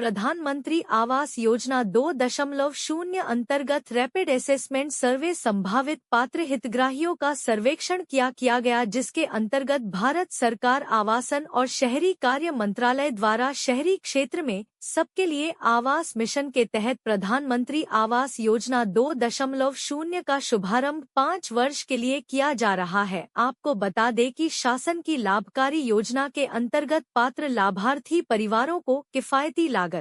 प्रधानमंत्री आवास योजना 2.0 अंतर्गत rapid assessment सर्वे संभावित पात्र हितग्राहियों का सर्वेक्षण किया गया, जिसके अंतर्गत भारत सरकार आवासन और शहरी कार्य मंत्रालय द्वारा शहरी क्षेत्र में सबके लिए आवास मिशन के तहत प्रधानमंत्री आवास योजना 2.0 का शुभारंभ 5 वर्ष के लिए किया जा रहा है। आपको बता दें कि शासन की लाभकारी योजना के अंतर्गत पात्र लाभार्थी परिवारों को किफायती लागत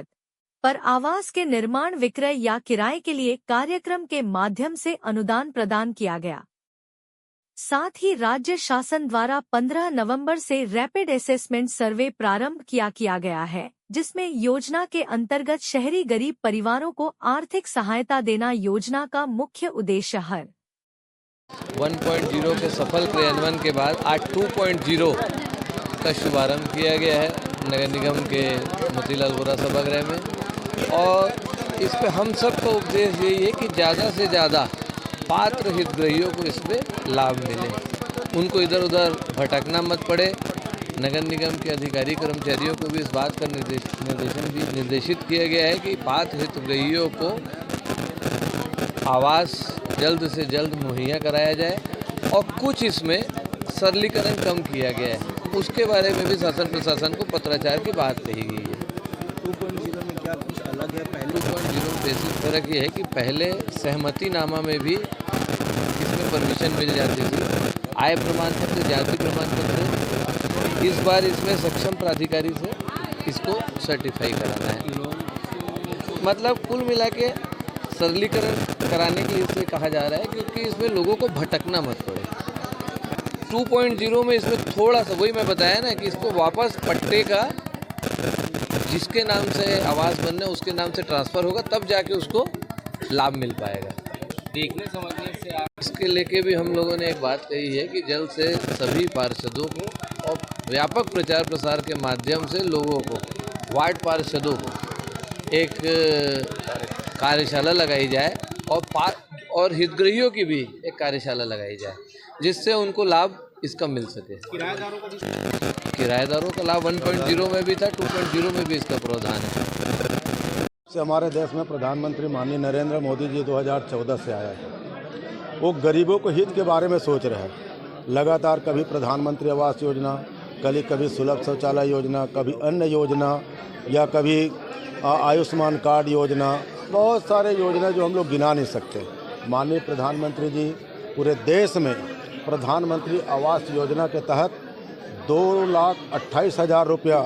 पर आवास के निर्माण, विक्रय या किराए के लिए कार्यक्रम के माध्यम से अनुदान प्रदान किया गया। साथ ही राज्य शासन द्वारा 15 नवंबर से रैपिड असेसमेंट सर्वे प्रारंभ किया गया है, जिसमें योजना के अंतर्गत शहरी गरीब परिवारों को आर्थिक सहायता देना योजना का मुख्य उद्देश्य है। 1.0 के सफल क्रियान्वयन के बाद आज 2.0 का शुभारंभ किया गया है नगर निगम के मोतीलाल वोरा सभागृह में, और इस पे हम सब का उपदेश यही है कि ज़्यादा से ज़्यादा पात्र हितग्राहियों को इसमें लाभ मिले, उनको इधर उधर भटकना मत पड़े। नगर निगम के अधिकारी कर्मचारियों को भी इस बात का निर्देशित किया गया है कि पात्र हितग्राहियों को आवास जल्द से जल्द मुहैया कराया जाए, और कुछ इसमें सरलीकरण कम किया गया है, उसके बारे में भी शासन प्रशासन को पत्राचार की बात कही गई है। 2.0 में क्या कुछ अलग है? पहले 2.0 में बेसिक फर्क ये है कि पहले सहमति नामा में भी इसमें परमिशन मिल जाती थी, आय प्रमाण पत्र, जाति प्रमाण पत्र। इस बार इसमें सक्षम प्राधिकारी से इसको सर्टिफाई कराना है। मतलब कुल मिला के सरलीकरण कराने के लिए इसलिए कहा जा रहा है क्योंकि इसमें लोगों को भटकना मत पड़े। 2.0 में इसमें थोड़ा सा वही मैं बताया ना कि इसको वापस पट्टे का जिसके नाम से आवास बनने उसके नाम से ट्रांसफ़र होगा, तब जाके उसको लाभ मिल पाएगा। देखने समझने से इसके लेके भी हम लोगों ने एक बात कही है कि जल्द से सभी पार्षदों को और व्यापक प्रचार प्रसार के माध्यम से लोगों को, वार्ड पार्षदों को एक कार्यशाला लगाई जाए और हितग्राहियों की भी एक कार्यशाला लगाई जाए, जिससे उनको लाभ इसका मिल सके। किराएदारों का लाभ 1.0 में भी था, 2.0 में भी इसका प्रावधान है। हमारे देश में प्रधानमंत्री माननीय नरेंद्र मोदी जी 2014 से आया है। वो गरीबों के हित के बारे में सोच रहे हैं। लगातार कभी प्रधानमंत्री आवास योजना, कभी सुलभ शौचालय योजना, कभी अन्य योजना, या कभी आयुष्मान कार्ड योजना, बहुत सारे योजना जो हम लोग गिना नहीं सकते। माननीय प्रधानमंत्री जी पूरे देश में प्रधानमंत्री आवास योजना के तहत 2,28,000 रुपया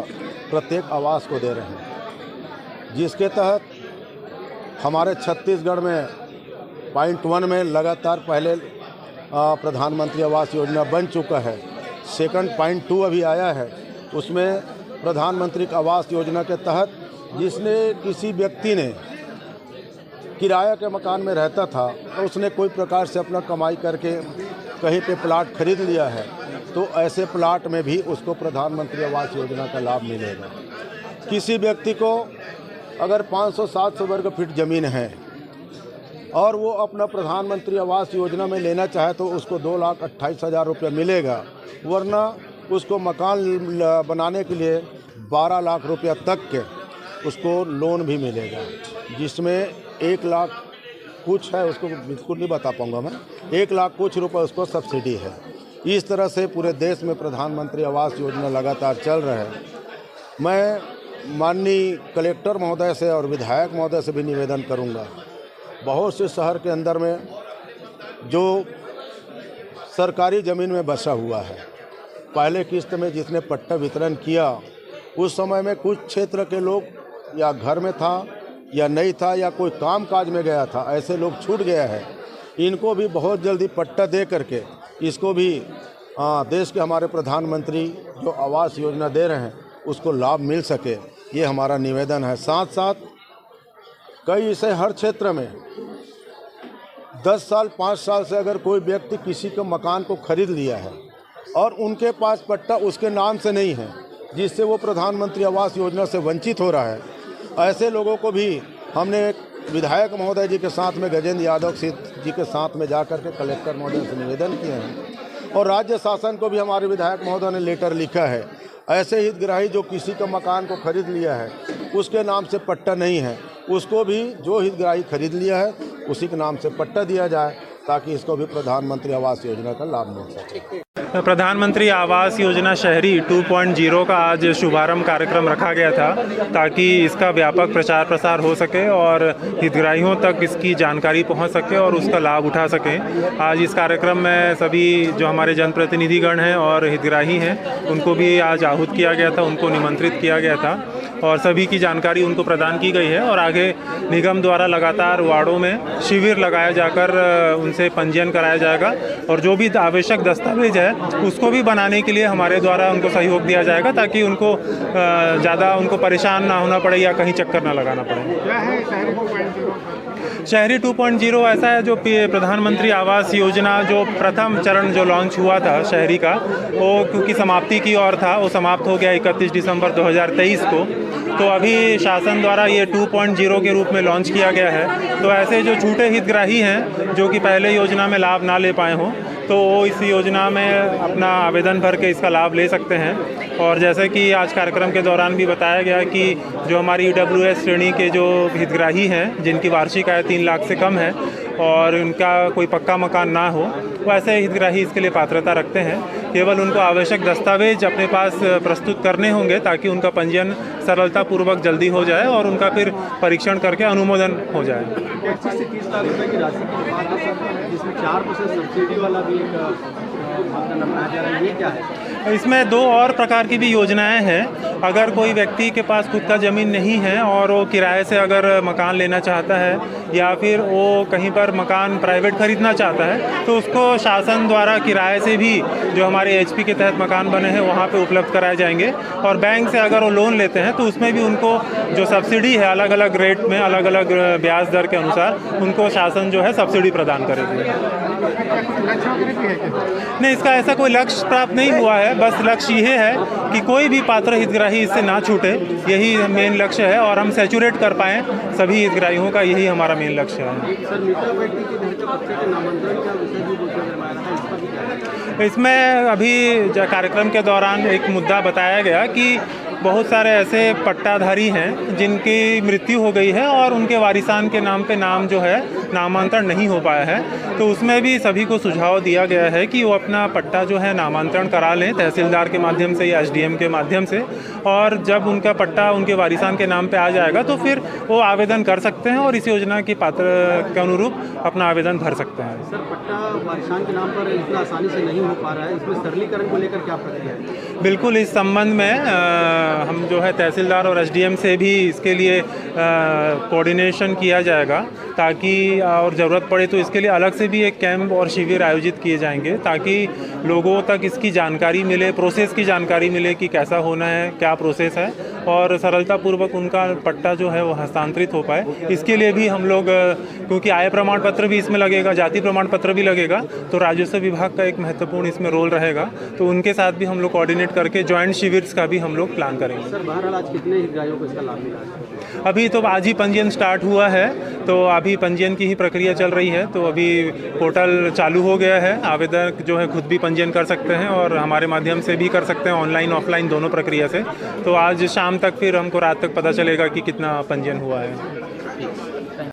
प्रत्येक आवास को दे रहे हैं, जिसके तहत हमारे छत्तीसगढ़ में पॉइंट 1 में लगातार पहले प्रधानमंत्री आवास योजना बन चुका है। सेकंड पॉइंट 2 अभी आया है, उसमें प्रधानमंत्री आवास योजना के तहत जिसने किसी व्यक्ति ने किराया के मकान में रहता था तो उसने कोई प्रकार से अपना कमाई करके कहीं पे प्लाट खरीद लिया है, तो ऐसे प्लाट में भी उसको प्रधानमंत्री आवास योजना का लाभ मिलेगा। किसी व्यक्ति को अगर 500-700 वर्ग फीट ज़मीन है और वो अपना प्रधानमंत्री आवास योजना में लेना चाहे तो उसको 2,28,000 रुपये मिलेगा, वरना उसको मकान बनाने के लिए 12 लाख रुपया तक के उसको लोन भी मिलेगा, जिसमें 1 लाख कुछ है, उसको बिल्कुल नहीं बता पाऊँगा मैं, 1 लाख कुछ रुपये उसको सब्सिडी है। इस तरह से पूरे देश में प्रधानमंत्री आवास योजना लगातार चल रहा है। मैं माननीय कलेक्टर महोदय से और विधायक महोदय से भी निवेदन करूंगा, बहुत से शहर के अंदर में जो सरकारी ज़मीन में बसा हुआ है, पहले किस्त में जिसने पट्टा वितरण किया उस समय में कुछ क्षेत्र के लोग या घर में था या नहीं था या कोई काम काज में गया था, ऐसे लोग छूट गया है। इनको भी बहुत जल्दी पट्टा दे करके इसको भी देश के हमारे प्रधानमंत्री जो आवास योजना दे रहे हैं उसको लाभ मिल सके, ये हमारा निवेदन है। साथ साथ कई ऐसे हर क्षेत्र में 10 साल 5 साल से अगर कोई व्यक्ति किसी के मकान को खरीद लिया है और उनके पास पट्टा उसके नाम से नहीं है, जिससे वो प्रधानमंत्री आवास योजना से वंचित हो रहा है, ऐसे लोगों को भी हमने विधायक महोदय जी के साथ में, गजेंद्र यादव जी के साथ में जाकर के कलेक्टर महोदय से निवेदन किए हैं, और राज्य शासन को भी हमारे विधायक महोदय ने लेटर लिखा है। ऐसे हितग्राही जो किसी का मकान को खरीद लिया है उसके नाम से पट्टा नहीं है उसको भी जो हितग्राही खरीद लिया है उसी के नाम से पट्टा दिया जाए ताकि इसको भी प्रधानमंत्री आवास योजना का लाभ मिल सके। प्रधानमंत्री आवास योजना शहरी 2.0 का आज शुभारंभ कार्यक्रम रखा गया था ताकि इसका व्यापक प्रचार प्रसार हो सके और हितग्राहियों तक इसकी जानकारी पहुंच सके और उसका लाभ उठा सकें। आज इस कार्यक्रम में सभी जो हमारे जनप्रतिनिधिगण हैं और हितग्राही हैं उनको भी आज आहूत किया गया था, उनको निमंत्रित किया गया था और सभी की जानकारी उनको प्रदान की गई है और आगे निगम द्वारा लगातार वार्डों में शिविर लगाया जाकर उनसे पंजीयन कराया जाएगा और जो भी आवश्यक दस्तावेज है उसको भी बनाने के लिए हमारे द्वारा उनको सहयोग दिया जाएगा ताकि उनको ज़्यादा उनको परेशान ना होना पड़े या कहीं चक्कर ना लगाना पड़े। क्या है शहरी 2.0 ऐसा है जो प्रधानमंत्री आवास योजना जो प्रथम चरण जो लॉन्च हुआ था शहरी का, वो क्योंकि समाप्ति की ओर था, वो समाप्त हो गया 31 दिसंबर 2023 को। तो अभी शासन द्वारा ये 2.0 के रूप में लॉन्च किया गया है। तो ऐसे जो छूटे हितग्राही हैं जो कि पहले योजना में लाभ ना ले पाए हों तो वो इस योजना में अपना आवेदन भर के इसका लाभ ले सकते हैं। और जैसे कि आज कार्यक्रम के दौरान भी बताया गया कि जो हमारी EWS श्रेणी के जो हितग्राही हैं जिनकी वार्षिक आय 3 लाख से कम है और उनका कोई पक्का मकान ना हो, वैसे हितग्राही इसके लिए पात्रता रखते हैं। केवल उनको आवश्यक दस्तावेज अपने पास प्रस्तुत करने होंगे ताकि उनका पंजीयन सरलतापूर्वक जल्दी हो जाए और उनका फिर परीक्षण करके अनुमोदन हो जाए। 25 से 30 लाख रुपए की राशि की बात है सर, जिसमें 4% सब्सिडी वाला भी एक मानदंड अपनाया जा रहा है, ये क्या है? इसमें 2 और प्रकार की भी योजनाएं हैं। अगर कोई व्यक्ति के पास खुद का ज़मीन नहीं है और वो किराए से अगर मकान लेना चाहता है या फिर वो कहीं पर मकान प्राइवेट खरीदना चाहता है तो उसको शासन द्वारा किराए से भी जो हमारे HP के तहत मकान बने हैं वहाँ पे उपलब्ध कराए जाएंगे। और बैंक से अगर वो लोन लेते हैं तो उसमें भी उनको जो सब्सिडी है अलग अलग रेट में अलग अलग ब्याज दर के अनुसार उनको शासन जो है सब्सिडी प्रदान करेगी। नहीं, इसका ऐसा कोई लक्ष्य प्राप्त नहीं हुआ है, बस लक्ष्य ये है कि कोई भी पात्र हितग्राही इससे ना छूटे, यही मेन लक्ष्य है और हम सैचुरेट कर पाएँ सभी हितग्राहियों का, यही हमारा मेन लक्ष्य है। सर, मृतक व्यक्ति के घर के बच्चे के नामांतरण का विषय भी बोलते हैं, इसमें अभी कार्यक्रम के दौरान एक मुद्दा बताया गया कि बहुत सारे ऐसे पट्टाधारी हैं जिनकी मृत्यु हो गई है और उनके वारिसान के नाम पे नाम जो है नामांतरण नहीं हो पाया है। तो उसमें भी सभी को सुझाव दिया गया है कि वो अपना पट्टा जो है नामांतरण करा लें तहसीलदार के माध्यम से या SDM के माध्यम से, और जब उनका पट्टा उनके वारिसान के नाम पे आ जाएगा तो फिर वो आवेदन कर सकते हैं और इस योजना की पात्र के अनुरूप अपना आवेदन भर सकते हैं। सर, पट्टा वारिसान के नाम पर इतना आसानी से नहीं हो पा रहा है, इसमें सरलीकरण को लेकर क्या प्रक्रिया है? बिल्कुल, इस संबंध में हम जो है तहसीलदार और SDM से भी इसके लिए कोऑर्डिनेशन किया जाएगा ताकि और ज़रूरत पड़े तो इसके लिए अलग से भी एक कैंप और शिविर आयोजित किए जाएंगे ताकि लोगों तक इसकी जानकारी मिले, प्रोसेस की जानकारी मिले कि कैसा होना है, क्या प्रोसेस है और सरलतापूर्वक उनका पट्टा जो है वो हस्तांतरित हो पाए। इसके लिए भी हम लोग, क्योंकि आय प्रमाण पत्र भी इसमें लगेगा, जाति प्रमाण पत्र भी लगेगा, तो राजस्व विभाग का एक महत्वपूर्ण इसमें रोल रहेगा, तो उनके साथ भी हम लोग कोऑर्डिनेट करके जॉइंट शिविर का भी हम लोग प्लान करेंगे। सर, बहरहाल आज कितने हितग्राहियों को इसका लाभ मिला है? अभी तो आज ही पंजीयन स्टार्ट हुआ है, तो अभी पंजीयन की ही प्रक्रिया चल रही है। तो अभी पोर्टल चालू हो गया है, आवेदक जो है खुद भी पंजीयन कर सकते हैं और हमारे माध्यम से भी कर सकते हैं, ऑनलाइन ऑफलाइन दोनों प्रक्रिया से। तो आज शाम तक फिर हमको रात तक पता चलेगा कि कितना पंजीयन हुआ है।